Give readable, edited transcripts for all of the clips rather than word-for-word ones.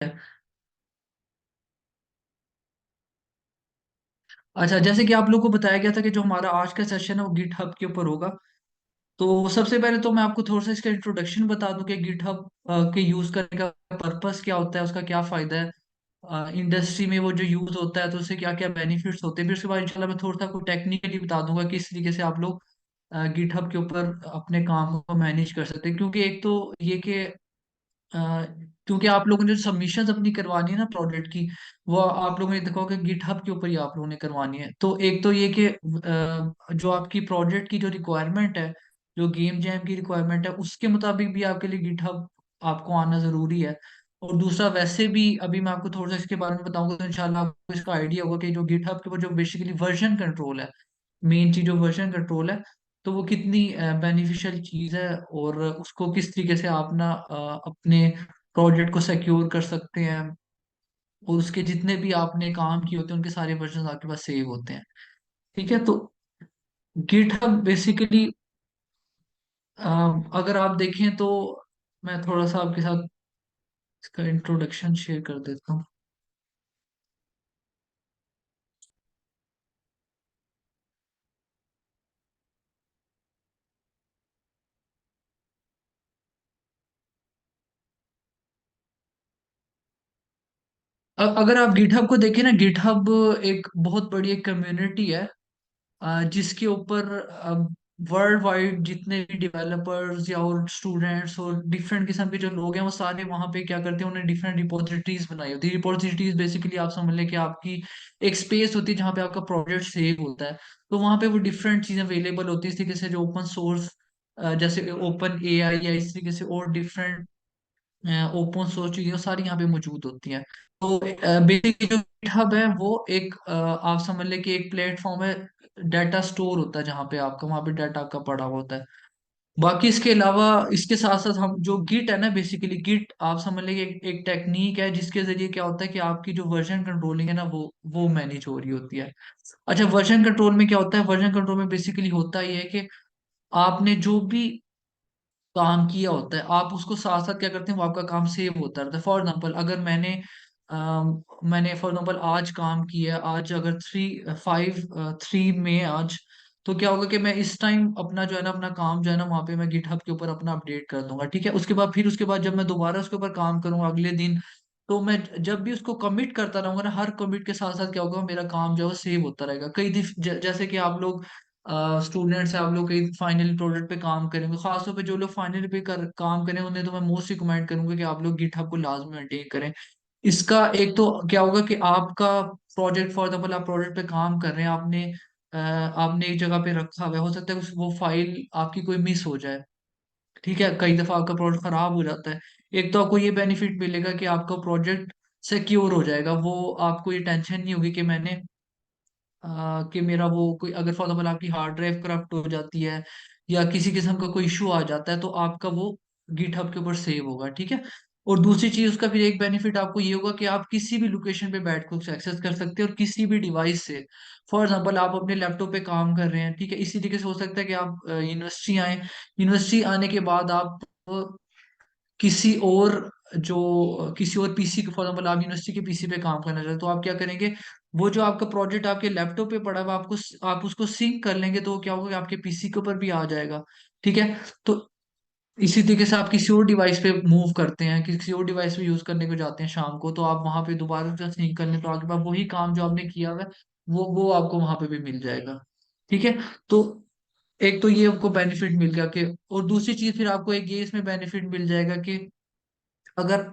है। अच्छा, जैसे कि आप लोग को बताया गया था कि जो हमारा आज का सेशन है वो गिट हब के ऊपर होगा। तो सबसे पहले तो मैं आपको थोड़ा सा इसका इंट्रोडक्शन बता दूं कि गिट हब के यूज करने का पर्पस क्या होता है, उसका क्या फायदा है इंडस्ट्री में, वो जो यूज होता है तो उससे क्या क्या बेनिफिट्स होते हैं। फिर उसके बाद इंशाल्लाह मैं थोड़ा सा आपको टेक्निकली बता दूंगा कि किस तरीके से आप लोग गिट हब के ऊपर अपने काम को मैनेज कर सकते हैं। क्योंकि एक तो ये कि अ, क्योंकि आप लोगों ने जो सबमिशंस अपनी करवानी है ना प्रोजेक्ट की, वो आप लोगों ने देखा होगा गिटहब के ऊपर ही आप लोगों ने करवानी है। तो एक तो ये कि जो आपकी प्रोजेक्ट की जो रिक्वायरमेंट है, जो गेम जैम की रिक्वायरमेंट है, उसके मुताबिक भी आपके लिए गिटहब आपको आना जरूरी है। और दूसरा, वैसे भी अभी मैं आपको थोड़ा सा इसके बारे में बताऊंगा तो इंशाल्लाह आपको इसका आइडिया होगा कि जो गिटहब के ऊपर जो बेसिकली वर्जन कंट्रोल है, मेन चीज जो वर्जन कंट्रोल है, तो वो कितनी बेनिफिशियल चीज है और उसको किस तरीके से आप ना अपने प्रोजेक्ट को सिक्योर कर सकते हैं। और उसके जितने भी आपने काम किए होते हैं उनके सारे वर्जन आपके पास सेव होते हैं। ठीक है। तो गिटहब बेसिकली अगर आप देखें तो मैं थोड़ा सा आपके साथ इसका इंट्रोडक्शन शेयर कर देता हूँ। अगर आप गिटहब को देखें ना, गिटहब एक बहुत बड़ी एक कम्युनिटी है जिसके ऊपर वर्ल्ड वाइड जितने भी डेवलपर्स या और स्टूडेंट्स और डिफरेंट किस्म के जो लोग हैं वो सारे वहाँ पे क्या करते हैं, उन्होंने डिफरेंट रिपोजिटरीज बनाई होती है। रिपोजिटरीज बेसिकली आप समझ लें कि आपकी एक स्पेस होती है जहाँ पे आपका प्रोजेक्ट सेव होता है। तो वहाँ पे वो डिफरेंट चीज़ें अवेलेबल होती है, इस तरीके से जो ओपन सोर्स जैसे ओपन एआई या इस तरीके से और डिफरेंट ओपन सोर्स चीजें वो सारी यहाँ पे मौजूद होती हैं। तो बेसिकली जो गिटहब है वो एक आप समझ लें कि एक प्लेटफॉर्म है, डाटा स्टोर होता है जहाँ पे आपका वहाँ पे डाटा आपका पड़ा हुआ होता है। बाकी इसके अलावा इसके साथ साथ हम जो गिट है ना, बेसिकली गिट आप समझ लें कि एक टेक्निक है जिसके जरिए क्या होता है कि आपकी जो वर्जन कंट्रोलिंग है ना वो मैनेज हो रही होती है। अच्छा, वर्जन कंट्रोल में क्या होता है? वर्जन कंट्रोल में बेसिकली होता ये है कि आपने जो भी काम किया होता है आप उसको साथ साथ क्या करते हैं, वो आपका काम सेव होता रहता है। फॉर एग्जाम्पल अगर मैंने फॉर एग्जाम्पल आज काम किया, आज अगर 3 5 3 में आज, तो क्या होगा कि मैं इस टाइम अपना जो है ना अपना काम जो है ना वहाँ पे मैं गिटहब के ऊपर अपना अपडेट कर दूंगा। ठीक है। उसके बाद फिर उसके बाद जब मैं दोबारा उसके ऊपर काम करूंगा अगले दिन, तो मैं जब भी उसको कमिट करता रहूंगा ना, हर कमिट के साथ साथ क्या होगा, मेरा काम जो है वो सेव होता रहेगा। जैसे कि आप लोग स्टूडेंट्स हैं, आप लोग कहीं फाइनल प्रोजेक्ट पे काम करेंगे, खासतौर पे जो लोग फाइनल पे काम करें उन्हें तो मैं मोस्ट रिकमेंड करूंगा कि आप लोग गिटहब को लाजमी मेंटेन करें। इसका एक तो क्या होगा कि आपका प्रोजेक्ट, फॉर एग्जाम्पल आप प्रोजेक्ट पे काम कर रहे हैं, आपने एक जगह पे रखा हुआ है, हो सकता है वो फाइल आपकी कोई मिस हो जाए। ठीक है। कई दफा आपका प्रोजेक्ट खराब हो जाता है। एक तो आपको ये बेनिफिट मिलेगा कि आपका प्रोजेक्ट सिक्योर हो जाएगा, वो आपको ये टेंशन नहीं होगी कि कि मेरा वो कोई, अगर फॉर एग्जाम्पल आपकी हार्ड ड्राइव करप्ट हो जाती है या किसी किस्म का कोई इशू आ जाता है, तो आपका वो गिटहब के ऊपर सेव होगा। ठीक है। और दूसरी चीज उसका फिर एक बेनिफिट आपको ये होगा कि आप किसी भी लोकेशन पे बैठ कर उसे एक्सेस कर सकते हैं और किसी भी डिवाइस से। फॉर एग्जाम्पल आप अपने लैपटॉप पे काम कर रहे हैं, ठीक है, इसी तरीके से हो सकता है कि आप यूनिवर्सिटी आए, यूनिवर्सिटी आने के बाद आप किसी और किसी और पीसी को, फॉर एग्जाम्पल आप यूनिवर्सिटी के पीसी पे काम करना चाहते हैं, तो आप क्या करेंगे, वो जो आपका प्रोजेक्ट आपके लैपटॉप पे पड़ा हुआ आप उसको सिंक कर लेंगे, तो क्या होगा कि आपके पीसी के ऊपर भी आ जाएगा। ठीक है। तो इसी तरीके से आप किसी और डिवाइस पे मूव करते हैं, किसी और डिवाइस पे यूज करने को जाते हैं शाम को, तो आप वहां पे दोबारा से सिंक कर लें, तो आपके पास वही काम जो आपने किया हुआ है वो आपको वहां पे भी मिल जाएगा। ठीक है। तो एक तो ये आपको बेनिफिट मिल गया कि, और दूसरी चीज फिर आपको एक ये इसमें बेनिफिट मिल जाएगा कि अगर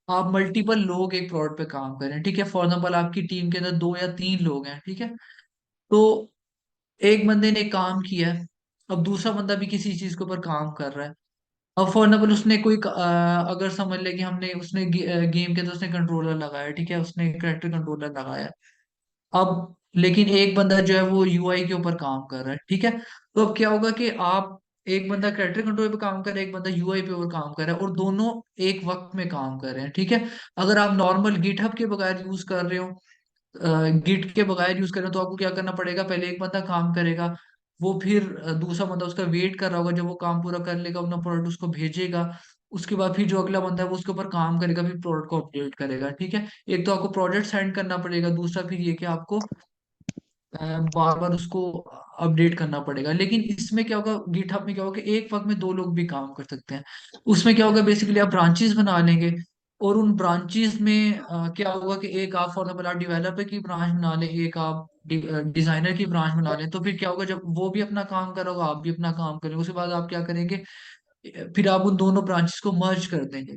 आप मल्टीपल लोग एक प्रोडक्ट पे काम करें, ठीक है, फॉर एग्जाम्पल आपकी टीम के अंदर 2 या 3 लोग हैं, ठीक है, तो एक बंदे ने काम किया है, अब दूसरा बंदा भी किसी चीज के ऊपर काम कर रहा है। अब फॉर एग्जाम्पल उसने अगर समझ ले कि हमने उसने गेम के अंदर उसने कंट्रोलर लगाया, ठीक है, उसने कैरेक्टर कंट्रोलर लगाया। अब लेकिन एक बंदा जो है वो यूआई के ऊपर काम कर रहा है, ठीक है। तो अब क्या होगा कि आप, एक बंदा कैरेक्टर कंट्रोल पे काम कर रहा है, एक बंदा यूआई पे ऊपर काम कर रहा है, और दोनों एक वक्त में काम कर रहे हैं। ठीक है। अगर आप नॉर्मल गिटहब के बगैर यूज कर रहे हो, गिट के बगैर यूज कर रहे हो, तो आपको क्या करना पड़ेगा, पहले एक बंदा काम करेगा, वो फिर दूसरा बंदा उसका वेट कर रहा होगा, जब वो काम पूरा कर लेगा अपना प्रोडक्ट उसको भेजेगा, उसके बाद फिर जो अगला बंदा है वो उसके ऊपर काम करेगा, फिर प्रोडक्ट को अपडेट करेगा। ठीक है, एक तो आपको प्रोजेक्ट सेंड करना पड़ेगा, दूसरा फिर ये कि आपको बार बार उसको अपडेट करना पड़ेगा। लेकिन इसमें क्या होगा, गिटहब में क्या होगा कि एक वक्त में दो लोग भी काम कर सकते हैं। उसमें क्या होगा, बेसिकली आप ब्रांचेस बना लेंगे, और उन ब्रांचेस में क्या होगा कि एक आप फॉर एग्जाम्पल आप डेवलपर की ब्रांच बना लें, एक आप डिजाइनर की ब्रांच बना लें। तो फिर क्या होगा, जब वो भी अपना काम करोगे आप भी अपना काम करेंगे, उसके बाद आप क्या करेंगे, फिर आप उन दोनों ब्रांचेस को मर्ज कर देंगे।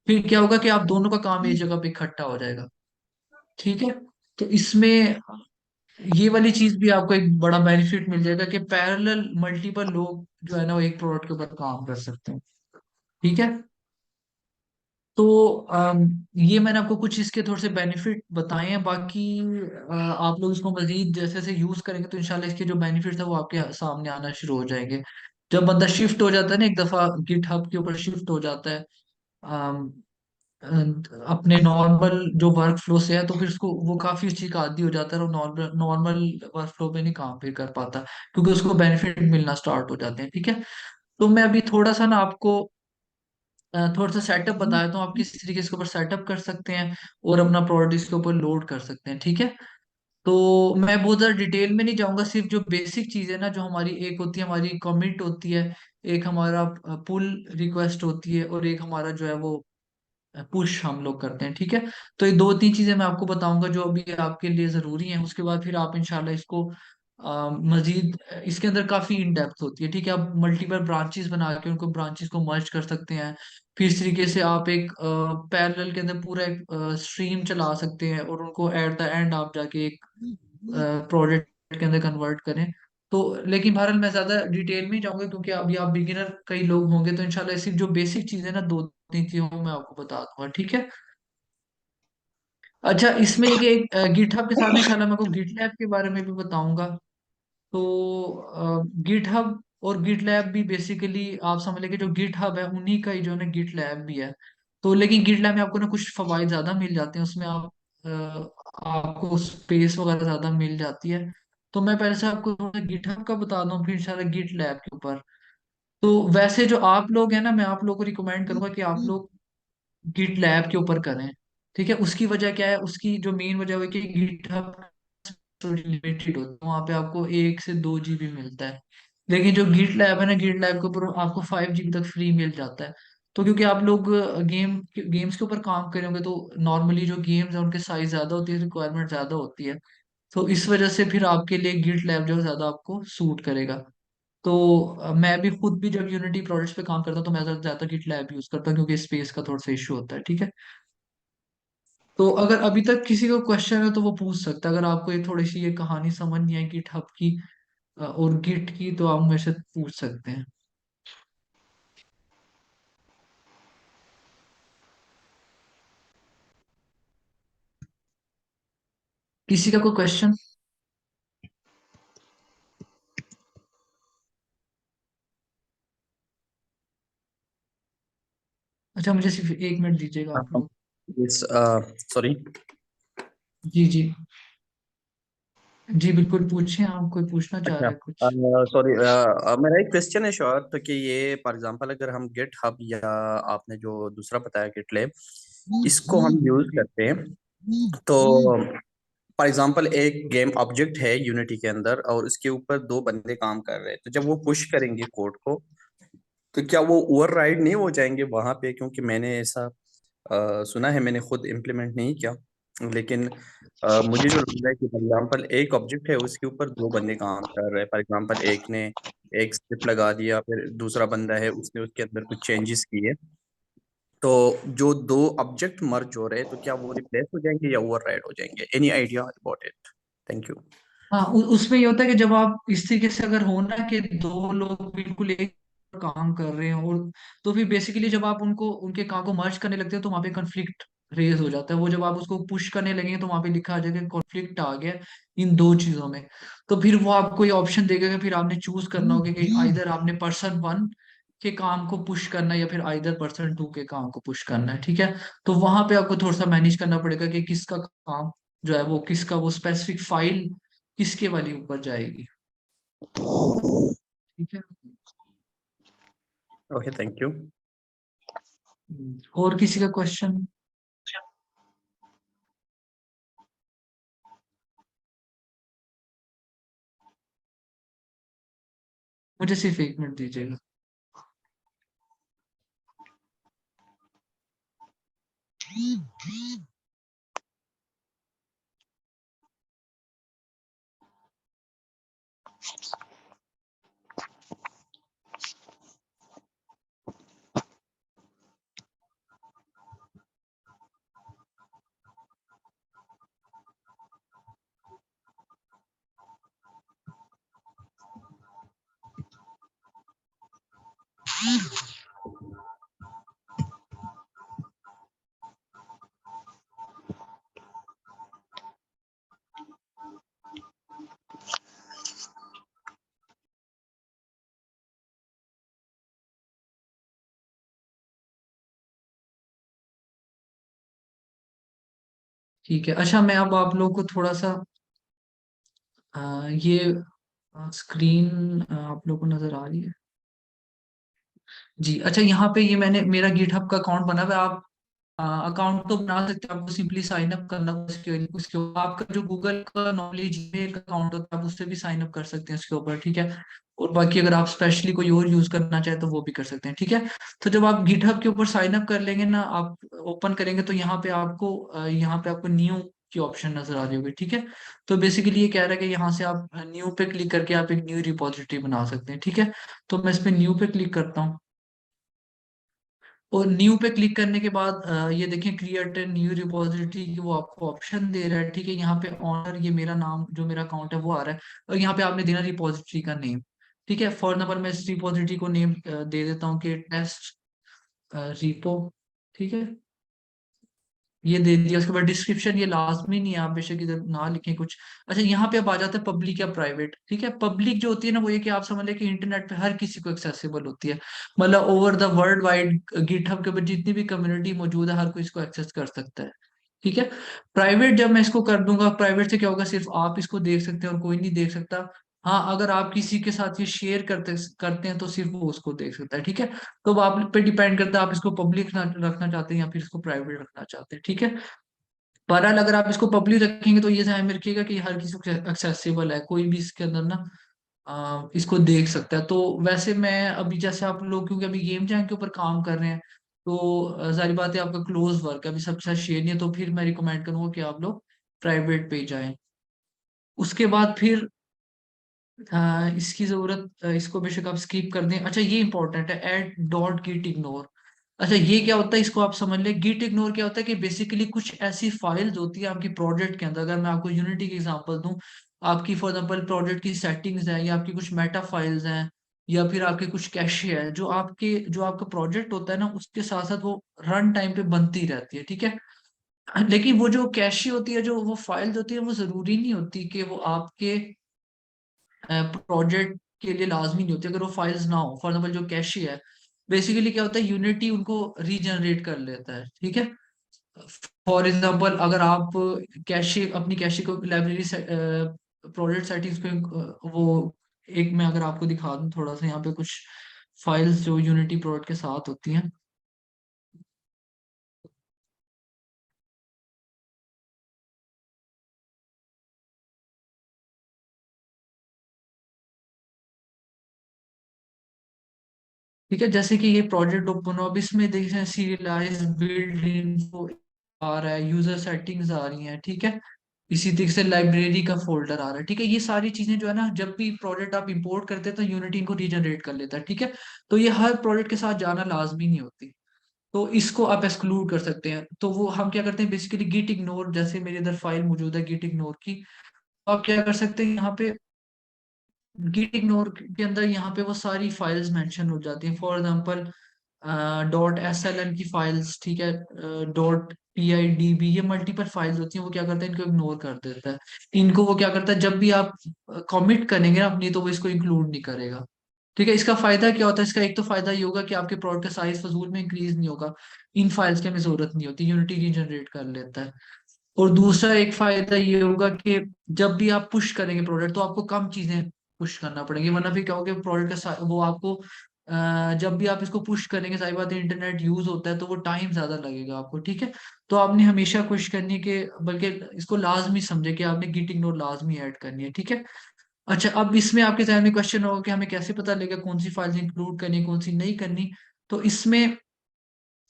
फिर क्या होगा कि आप दोनों का काम एक जगह पे इकट्ठा हो जाएगा। ठीक है, तो इसमें ये वाली चीज भी आपको एक बड़ा बेनिफिट मिल जाएगा कि पैरेलल मल्टीपल लोग जो है ना वो एक प्रोडक्ट के ऊपर काम कर सकते हैं। ठीक है, तो ये मैंने आपको कुछ इसके थोड़े से बेनिफिट बताए हैं। बाकी आप लोग इसको मजीद जैसे जैसे यूज करेंगे तो इंशाल्लाह इसके जो बेनिफिट्स है वो आपके सामने आना शुरू हो जाएंगे। जब बंदा शिफ्ट हो जाता है ना, एक दफा गिट हब के ऊपर शिफ्ट हो जाता है अम, अ, अपने नॉर्मल जो वर्क फ्लो से है, तो फिर उसको वो काफी उस चीज का आदी हो जाता है और नॉर्मल नॉर्मल वर्क फ्लो में नहीं काम फिर कर पाता, क्योंकि उसको बेनिफिट मिलना स्टार्ट हो जाते हैं। ठीक है, तो मैं अभी थोड़ा सा ना आपको थोड़ा सा सेटअप बताया, तो आप किस तरीके से इसके ऊपर सेटअप कर सकते हैं और अपना प्रोडक्ट इसके ऊपर लोड कर सकते हैं। ठीक है, तो मैं बहुत ज्यादा डिटेल में नहीं जाऊंगा, सिर्फ जो बेसिक चीज है ना, जो हमारी एक होती है हमारी कमिट होती है, एक हमारा पुल रिक्वेस्ट होती है, और एक हमारा जो है वो पुश हम लोग करते हैं। ठीक है, तो ये दो तीन चीजें मैं आपको बताऊंगा जो अभी आपके लिए जरूरी हैं। उसके बाद फिर आप इंशाल्लाह इसको मजीद इसके अंदर काफी इन डेप्थ होती है। ठीक है, आप मल्टीपल ब्रांचेस बना के उनको ब्रांचेस को मर्ज कर सकते हैं। फिर इस तरीके से आप एक पैरेलल के अंदर पूरा एक स्ट्रीम चला सकते हैं, और उनको एट द एंड आप जाके एक प्रोजेक्ट के अंदर कन्वर्ट करें। तो लेकिन बहरहाल मैं ज्यादा डिटेल में ही जाऊंगा, क्योंकि अभी आप बिगिनर कई लोग होंगे, तो इंशाल्लाह सिर्फ जो बेसिक चीजें ना दो तीन चीजों में आपको बता दूंगा। ठीक है, अच्छा इसमें एक गिटहब के साथ में इंशाल्लाह मैं आपको गिटलैब के बारे में भी बताऊंगा। तो गिटहब और गिटलैब भी बेसिकली आप समझ लेंगे, जो गिटहब है उन्हीं का ही जो है ना गिटलैब भी है। तो लेकिन गिटलैब में आपको ना कुछ फवाइद ज्यादा मिल जाते हैं, उसमें आपको स्पेस वगैरह ज्यादा मिल जाती है। तो मैं पहले से आपको थोड़ा गिटहब का बता दूं, फिर इंशाल्लाह गिटलैब के ऊपर। तो वैसे जो आप लोग हैं ना, मैं आप लोग को रिकमेंड करूंगा कि आप लोग गिट लैब के ऊपर करें। ठीक है, उसकी वजह क्या है, उसकी जो मेन वजह है कि गिटहब लिमिटेड होता है, वहां पे आपको 1 से 2 GB मिलता है। लेकिन जो गिट लैब है ना, गिट लैब के ऊपर आपको 5 GB तक फ्री मिल जाता है। तो क्योंकि आप लोग गेम्स के ऊपर काम करेंगे, तो नॉर्मली जो गेम्स है उनके साइज ज्यादा होती है, रिक्वायरमेंट ज्यादा होती है। तो इस वजह से फिर आपके लिए गिट लैब जो है ज्यादा आपको सूट करेगा। तो मैं भी खुद भी जब यूनिटी प्रोजेक्ट्स पे काम करता हूँ तो मैं ज्यादा गिट लैब यूज करता हूँ, क्योंकि स्पेस का थोड़ा सा इशू होता है। ठीक है, तो अगर अभी तक किसी को क्वेश्चन है तो वो पूछ सकता है। अगर आपको ये थोड़ी सी ये कहानी समझ नहीं आई गिट हब की और गिट की, तो आप मेरे से पूछ सकते हैं। किसी का कोई क्वेश्चन? अच्छा, मुझे सिर्फ 1 मिनट दीजिएगा आप लोग। Yes, sorry. जी जी, जी बिल्कुल पूछें, आप कोई पूछना चाह अच्छा, रहे हैं कुछ? सॉरी, मेरा एक क्वेश्चन है शॉर्ट, तो कि ये फॉर एग्जांपल अगर हम गिट हब या आपने जो दूसरा बताया गिट लैब, इसको हम यूज करते हैं, तो फॉर एग्जांपल एक गेम ऑब्जेक्ट है यूनिटी के अंदर और उसके ऊपर दो बंदे काम कर रहे हैं, तो जब वो पुश करेंगे कोड को, तो क्या वो ओवरराइड नहीं हो जाएंगे वहां पे? क्योंकि मैंने ऐसा सुना है, मैंने खुद इम्प्लीमेंट नहीं किया, लेकिन मुझे जो लग रहा है कि फॉर एग्जाम्पल एक ऑब्जेक्ट है उसके ऊपर दो बंदे काम कर रहे हैं, फॉर एग्जाम्पल एक ने एक स्क्रिप्ट लगा दिया, फिर दूसरा बंदा है उसने उसके अंदर कुछ चेंजेस किए, तो जो दो ऑब्जेक्ट मर्ज हो रहे हैं, तो क्या वो रिप्लेस हो जाएंगे या ओवरराइड हो जाएंगे? Any idea about it? Thank you. हाँ, उसमें ये होता है कि जब आप इस तरीके से अगर हो ना कि दो लोग बिल्कुल एक काम कर रहे हैं, और तो फिर बेसिकली जब आप उनको उनके काम को मर्ज करने लगते हैं तो वहां पे कॉन्फ्लिक्ट रेज हो जाता है। वो जब आप उसको पुश करने लगेंगे तो वहां पे लिखा आ जाएगा कॉन्फ्लिक्ट आ गया इन दो चीजों में। तो फिर वो आपको ये ऑप्शन देगा कि फिर आपने चूज करना होगा कि आइदर आपने पर्सन 1 के काम को पुश करना है, या फिर आइदर पर्सन 2 के काम को पुश करना है। ठीक है, तो वहां पे आपको थोड़ा सा मैनेज करना पड़ेगा कि किसका काम जो है वो किसका वो स्पेसिफिक फाइल किसके वाली ऊपर जाएगी। ठीक है, ओके, थैंक यू। और किसी का क्वेश्चन? मुझे सिर्फ 1 मिनट दीजिएगा। ठीक है, अच्छा मैं अब आप लोग को थोड़ा सा ये स्क्रीन आप लोग को नजर आ रही है? जी अच्छा, यहाँ पे ये मैंने मेरा गिटहब का अकाउंट बना हुआ है। आप अकाउंट तो बना सकते हैं, आपको सिंपली साइन अप करना होगा उसके ऊपर। आपका जो गूगल का नॉर्मली जीमेल का अकाउंट होता है आप उससे भी साइन अप कर सकते हैं उसके ऊपर, ठीक है। और बाकी अगर आप स्पेशली कोई और यूज करना चाहे तो वो भी कर सकते हैं, ठीक है। तो जब आप गिटहब के ऊपर साइन अप कर लेंगे ना, आप ओपन करेंगे तो यहाँ पे आपको न्यू की ऑप्शन नजर आ रही होगी, ठीक है। तो बेसिकली ये कह रहा है कि यहाँ से आप न्यू पे क्लिक करके आप एक न्यू रिपोजिटरी बना सकते हैं, ठीक है। तो मैं इस पे न्यू पे क्लिक करता हूँ। और न्यू पे क्लिक करने के बाद ये देखें क्रिएट ए न्यू रिपोजिटरी की वो आपको ऑप्शन दे रहा है, ठीक है। यहाँ पे ऑनर, ये मेरा नाम जो मेरा अकाउंट है वो आ रहा है। और यहाँ पे आपने देना रिपोजिटरी का नेम, ठीक है। फॉर एग्जाम्पल मैं इस रिपोजिटरी को नेम दे देता हूँ कि टेस्ट रिपो, ठीक है। ये दे दिया। उसके बाद डिस्क्रिप्शन ये लाजमी नहीं है, आप बेशक इधर ना लिखें कुछ। अच्छा यहाँ पे अब आ जाता है पब्लिक या प्राइवेट, ठीक है। पब्लिक जो होती है ना वो ये कि आप समझ लें कि इंटरनेट पे हर किसी को एक्सेसिबल होती है, मतलब over the world wide GitHub के ऊपर जितनी भी कम्युनिटी मौजूद है हर कोई इसको एक्सेस कर सकता है, ठीक है। प्राइवेट जब मैं इसको कर दूंगा, प्राइवेट से क्या होगा, सिर्फ आप इसको देख सकते हैं और कोई नहीं देख सकता। हाँ, अगर आप किसी के साथ ये शेयर करते करते हैं तो सिर्फ वो उसको देख सकता है, ठीक है। तो वो आप पे डिपेंड करता है आप इसको पब्लिक रखना चाहते हैं या फिर इसको प्राइवेट रखना चाहते हैं, ठीक है। बहरहाल अगर आप इसको पब्लिक रखेंगे तो ये ध्यान में रखिएगा कि हर किसी को एक्सेसिबल है, कोई भी इसके अंदर ना इसको देख सकता है। तो वैसे मैं अभी जैसे आप लोग क्योंकि अभी गेम जैम के ऊपर काम कर रहे हैं तो जाहिर बात है आपका क्लोज वर्क है, अभी सबके साथ शेयर नहीं है, तो फिर मैं रिकमेंड करूंगा कि आप लोग प्राइवेट पे जाएं। उसके बाद फिर इसकी जरूरत इसको बेशक आप स्किप कर दें। अच्छा ये इंपॉर्टेंट है, एड डॉट गिट इग्नोर। अच्छा ये क्या होता है इसको आप समझ लें। गिट इग्नोर क्या होता है कि बेसिकली कुछ ऐसी फाइल्स होती है आपकी प्रोजेक्ट के अंदर। अगर मैं आपको यूनिटी की एग्जांपल दूं, आपकी फॉर एग्जांपल प्रोजेक्ट की सेटिंग्स हैं या आपकी कुछ मेटा फाइल्स हैं या फिर आपके कुछ कैशे है, जो आपका प्रोजेक्ट होता है ना उसके साथ साथ वो रन टाइम पे बनती रहती है, ठीक है। लेकिन वो जो कैशे होती है, जो वो फाइल्स होती है, वो जरूरी नहीं होती कि वो आपके प्रोजेक्ट के लिए लाजमी नहीं होती अगर वो फाइल्स ना हो। फॉर एग्जाम्पल जो कैशे है, बेसिकली क्या होता है यूनिटी उनको रीजनरेट कर लेता है, ठीक है। फॉर एग्जाम्पल अगर आप कैशे अपनी कैशे को लाइब्रेरी से प्रोजेक्ट सेटिंग्स पे वो एक मैं अगर आपको दिखा दूं थोड़ा सा, यहाँ पे कुछ फाइल्स जो यूनिटी प्रोजेक्ट के साथ होती हैं। ठीक है, जैसे कि ये प्रोजेक्ट ओपन हो, अब इसमें देख रहे हैं सीरियलाइज बिल्ड इन्फो आ रहा है, यूजर सेटिंग्स आ रही हैं, ठीक है। इसी तरीके से लाइब्रेरी का फोल्डर आ रहा है, ठीक है। ये सारी चीजें जो है ना जब भी प्रोजेक्ट आप इंपोर्ट करते हैं तो यूनिटी इनको रीजनरेट कर लेता है, ठीक है। तो ये हर प्रोजेक्ट के साथ जाना लाजमी नहीं होती, तो इसको आप एक्सक्लूड कर सकते हैं। तो वो हम क्या करते हैं बेसिकली गिट इग्नोर, जैसे मेरे इधर फाइल मौजूद है गिट इग्नोर की, तो आप क्या कर सकते हैं यहाँ पे गिट इग्नोर के अंदर यहाँ पे वो सारी फाइल्स मेंशन हो जाती हैं। For example dot S L N की फाइल्स, ठीक है, dot P I D B, ये मल्टीपल फाइल्स होती हैं। वो क्या करता है इनको इग्नोर कर देता है। इनको वो क्या करता है जब भी आप कमिट करेंगे ना अपनी तो वो इसको इंक्लूड नहीं करेगा, ठीक है। इसका फायदा क्या होता है, इसका एक तो फायदा ये होगा कि आपके प्रोडक्ट का साइज फजूल में इंक्रीज नहीं होगा, इन फाइल्स की हमें जरूरत नहीं होती, यूनिटी रीजनरेट कर लेता है। और दूसरा एक फायदा ये होगा कि जब भी आप पुश करेंगे प्रोडक्ट तो आपको कम चीजें पुश करना पड़ेगी, वरना फिर क्या होगा प्रोडक्ट का वो आपको जब भी आप इसको पुश करेंगे, सारी बात इंटरनेट यूज होता है तो वो टाइम ज्यादा लगेगा आपको, ठीक है। तो आपने हमेशा कोशिश करनी है कि, बल्कि इसको लाजमी समझे कि आपने गिट इग्नोर लाजमी ऐड करनी है, ठीक है। अच्छा, अब इसमें आपके जहन में क्वेश्चन होगा कि हमें कैसे पता लगेगा कौन सी फाइल्स इंक्लूड करनी, कौन सी नहीं करनी। तो इसमें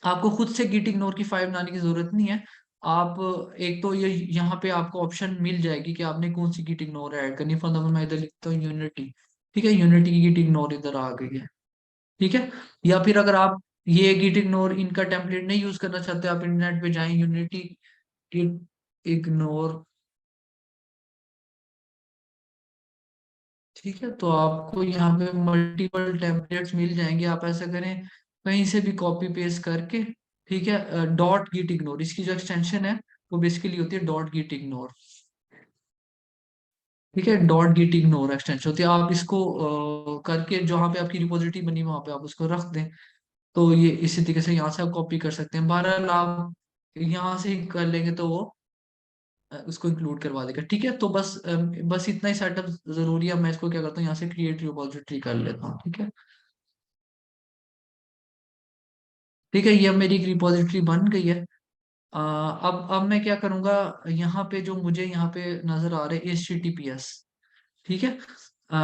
आपको खुद से गिट इग्नोर की फाइल बनाने की जरूरत नहीं है। आप एक तो ये यहाँ पे आपको ऑप्शन मिल जाएगी कि आपने कौन सी गिट इग्नोर ऐड करनी है। फॉर एग्जाम्पल मैं इधर लिखता हूँ यूनिटी, ठीक है, यूनिटी की गिट इग्नोर इधर आ गई है, ठीक है। या फिर अगर आप ये गिट इग्नोर इनका टेम्पलेट नहीं यूज करना चाहते, आप इंटरनेट पे जाएं, यूनिटी गिट इग्नोर, ठीक है, तो आपको यहाँ पे मल्टीपल टेम्पलेट्स मिल जाएंगे। आप ऐसा करें, कहीं से भी कॉपी पेस्ट करके, ठीक है, डॉट गिट इग्नोर इसकी जो एक्सटेंशन है वो बेसिकली होती है डॉट गिट इग्नोर, ठीक है। डॉट गिट इग्नोर एक्सटेंशन होती है। आप इसको करके जहाँ पे आपकी रिपोजिटरी बनी वहां पे आप उसको रख दें। तो ये इसी तरीके से यहाँ से आप कॉपी कर सकते हैं। बहरहाल आप यहाँ से ही कर लेंगे तो वो उसको इंक्लूड करवा देगा, ठीक है। तो बस इतना ही सेटअप जरूरी है। मैं इसको क्या करता हूँ, यहाँ से क्रिएट रिपोजिटरी कर लेता हूँ, ठीक है। ठीक है, ये अब मेरी एक रिपोजिटरी बन गई है। अब मैं क्या करूंगा, यहाँ पे जो मुझे यहाँ पे नजर आ रहा है HTTPS, ठीक है।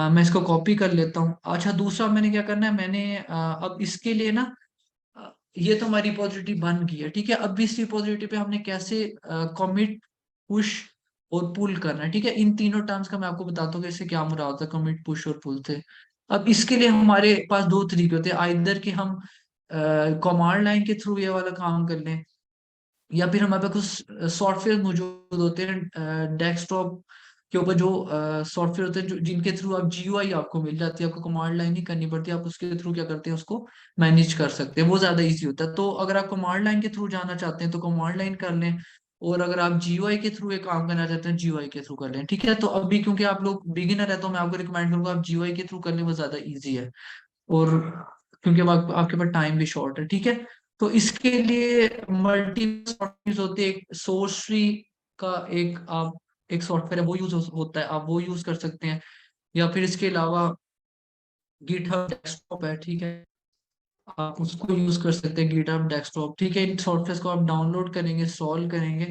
मैं इसको कॉपी कर लेता हूँ। अच्छा, दूसरा मैंने क्या करना है, मैंने अब इसके लिए ना, ये तो हमारी रिपोजिटरी बन गई है, ठीक है। अब इस रिपोजिटरी पे हमने कैसे कमिट, पुश और पुल करना है, ठीक है। इन तीनों टर्म्स का मैं आपको बताता हूँ कि इससे क्या मुराद होता है, कमिट, पुश और पुल से। अब इसके लिए हमारे पास दो तरीके होते हैं, आइदर कि हम कमांड लाइन के थ्रू ये वाला काम कर लें, या फिर हमारे पास कुछ सॉफ्टवेयर मौजूद होते हैं डेस्कटॉप के ऊपर, जो सॉफ्टवेयर होते हैं जो जिनके थ्रू आप GUI आपको मिल जाती है, आपको कमांड लाइन नहीं करनी पड़ती, आप उसके थ्रू क्या करते हैं, उसको मैनेज कर सकते हैं, वो ज्यादा इजी होता है। तो अगर आप कमांड लाइन के थ्रू जाना चाहते हैं तो कमांड लाइन कर लें, और अगर आप GUI के थ्रू ये काम करना चाहते हैं GUI के थ्रू कर लें, ठीक है। तो अभी क्योंकि आप लोग बिगिनर है तो मैं आपको रिकमेंड करूंगा आप GUI के थ्रू कर लें, वो ज्यादा ईजी है। और क्योंकि अब आपके पास टाइम भी शॉर्ट है, ठीक है। तो इसके लिए मल्टी सॉफ्टवेयर होते हैं। एक सोर्स फ्री का एक सॉफ्टवेयर है, वो यूज होता है, आप वो यूज कर सकते हैं। या फिर इसके अलावा गिटहब डेस्कटॉप है, ठीक है, आप उसको यूज कर सकते हैं, गिटहब डेस्कटॉप, ठीक है। इन सॉफ्टवेयर को आप डाउनलोड करेंगे, इंस्टॉल करेंगे।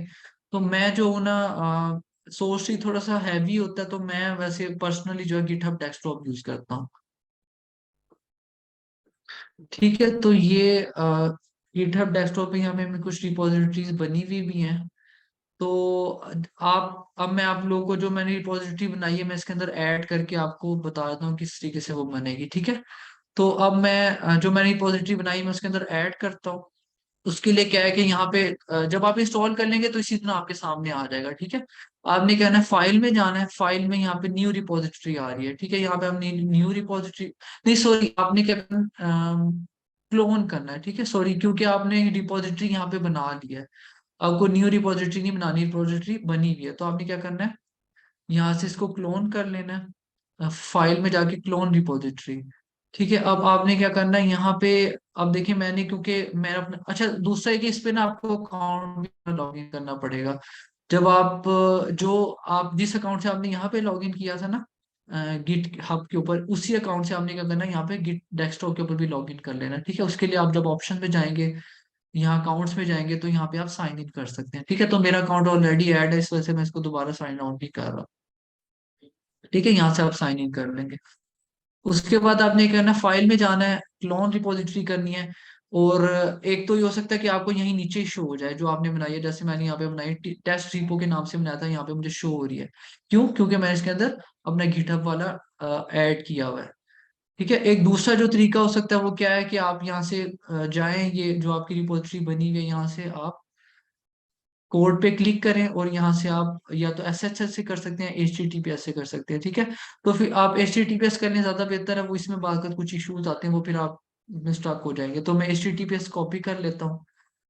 तो मैं जो हूँ ना, सोर्स फ्री थोड़ा सा हैवी होता है, तो मैं वैसे पर्सनली जो है गिटहब डेस्कटॉप यूज करता हूँ, ठीक है। तो ये गिटहब डेस्कटॉप पे हमें में कुछ रिपोजिटरीज बनी हुई भी हैं। तो आप, अब मैं आप लोगों को जो मैंने रिपोजिटरी बनाई है मैं इसके अंदर ऐड करके आपको बता देता हूँ किस तरीके से वो बनेगी, ठीक है। तो अब मैं जो मैंने रिपोजिटरी बनाई मैं उसके अंदर ऐड करता हूँ। उसके लिए क्या है कि यहाँ पे जब आप इंस्टॉल कर लेंगे तो इसी तरह आपके सामने आ जाएगा, ठीक है। आपने कहना है फाइल में जाना है, फाइल में यहाँ पे न्यू रिपोजिटरी आ रही है, ठीक है। यहाँ पे हमने न्यू रिपोजिटरी, नहीं सॉरी, आपने क्या क्लोन करना है, ठीक है, सॉरी, क्योंकि आपने रिपोजिटरी यहाँ पे बना लिया है। आपको न्यू रिपोजिटरी नहीं बनानी, रिपोजिटरी बनी हुई है, तो आपने क्या करना है, यहाँ से इसको क्लोन कर लेना है, फाइल में जाके क्लोन रिपोजिटरी, ठीक है। अब आपने क्या करना है यहाँ पे, अब देखिए मैंने, क्योंकि मैं अपना, अच्छा दूसरा है कि इस पे ना आपको अकाउंट भी लॉग इन करना पड़ेगा। जब आप जो आप जिस अकाउंट से आपने यहाँ पे लॉग इन किया था ना गिट हब के ऊपर, उसी अकाउंट से आपने क्या करना है, यहाँ पे गिट डेस्कटॉप के ऊपर भी लॉग इन कर लेना है, ठीक है। उसके लिए आप जब ऑप्शन पे जाएंगे, यहाँ अकाउंट्स में जाएंगे, तो यहाँ पे आप साइन इन कर सकते हैं, ठीक है। तो मेरा अकाउंट ऑलरेडी ऐड है, इस वजह से मैं इसको दोबारा साइन आउट नहीं कर रहा, ठीक है। यहाँ से आप साइन इन कर लेंगे। उसके बाद आपने क्या करना है, फाइल में जाना है, क्लोन रिपोजिटरी करनी है। और एक तो ये हो सकता है कि आपको यहीं नीचे शो हो जाए जो आपने बनाई है, जैसे मैंने यहाँ पे बनाई टेस्ट रिपो के नाम से बनाया था, यहाँ पे मुझे शो हो रही है। क्यों? क्योंकि मैंने इसके अंदर अपना गिटहब वाला ऐड किया हुआ है, ठीक है। एक दूसरा जो तरीका हो सकता है वो क्या है कि आप यहाँ से जाएं, ये जो आपकी रिपोजिटरी बनी हुई है यहाँ से आप कोड पे क्लिक करें, और यहाँ से आप या तो SSH से कर सकते हैं, HTTPS से कर सकते हैं, ठीक है। तो फिर आप HTTPS करने ज्यादा बेहतर है, वो इसमें बात कुछ इश्यूज आते हैं, वो फिर आप स्टक हो जाएंगे। तो मैं HTTPS कॉपी कर लेता हूँ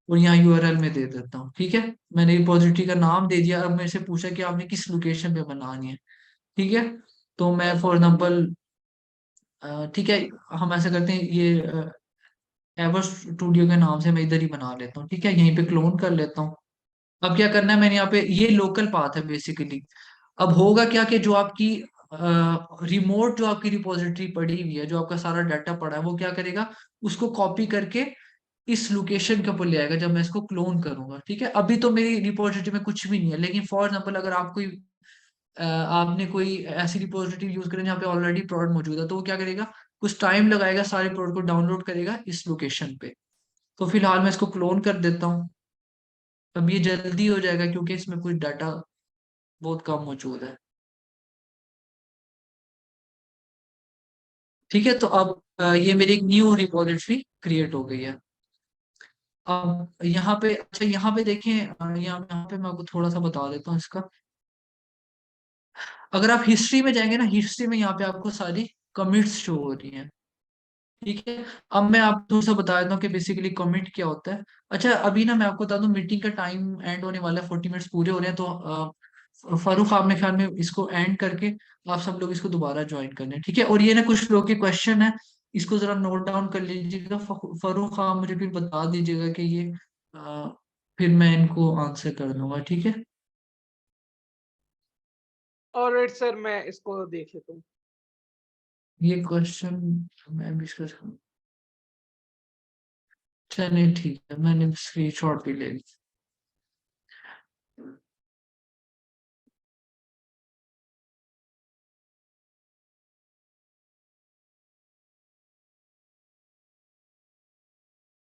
और यहाँ URL में दे देता हूँ, ठीक है। मैंने रिपोजिटरी का नाम दे दिया। अब मेरे से पूछा कि आपने किस लोकेशन पे बनानी है, ठीक है। तो मैं फॉर एग्जाम्पल, ठीक है, हम ऐसा करते हैं, ये एवर स्टूडियो के नाम से मैं इधर ही बना लेता हूँ, ठीक है। यहीं पे क्लोन कर लेता हूँ। अब क्या करना है, मैंने यहाँ पे, ये लोकल पाथ है बेसिकली। अब होगा क्या कि जो आपकी रिमोट जो आपकी रिपोजिटरी पड़ी हुई है, जो आपका सारा डाटा पड़ा है, वो क्या करेगा, उसको कॉपी करके इस लोकेशन के ऊपर ले आएगा जब मैं इसको क्लोन करूंगा। ठीक है, अभी तो मेरी रिपोजिटरी में कुछ भी नहीं है, लेकिन फॉर एग्जाम्पल अगर आप कोई आपने कोई ऐसी रिपोजिटरी यूज करें जहाँ पे ऑलरेडी प्रोडक्ट मौजूद है, तो वो क्या करेगा, कुछ टाइम लगाएगा, सारे प्रोडक्ट को डाउनलोड करेगा इस लोकेशन पे। तो फिलहाल मैं इसको क्लोन कर देता हूँ। अब ये जल्दी हो जाएगा क्योंकि इसमें कुछ डाटा बहुत कम मौजूद है। ठीक है, तो अब ये मेरी एक न्यू रिपोजिटरी क्रिएट हो गई है। अब यहाँ पे, अच्छा यहाँ पे देखें, यहाँ पे मैं आपको थोड़ा सा बता देता हूँ इसका। अगर आप हिस्ट्री में जाएंगे ना, हिस्ट्री में यहाँ पे आपको सारी कमिट्स शो हो रही हैं। ठीक है, अब मैं आपको थोड़ा सा बता देता हूँ कि बेसिकली कमिट क्या होता है। अच्छा अभी ना मैं आपको बता दूं, मीटिंग का टाइम एंड होने वाला है, 40 मिनट्स पूरे हो रहे हैं, तो फारूक आप मेरे ख्याल में इसको एंड करके आप सब लोग इसको दोबारा ज्वाइन कर लें। ठीक है, और ये ना कुछ लोग के क्वेश्चन है, इसको जरा नोट डाउन कर लीजिएगा। फारूक आप मुझे फिर बता दीजिएगा कि ये अ, फिर मैं इनको आंसर कर दूंगा। ठीक है, ऑलराइट सर, मैं इसको देख लेता हूँ। ये क्वेश्चन मैं भी इसका, चलिए ठीक है, मैंने स्क्रीनशॉट भी ले ली।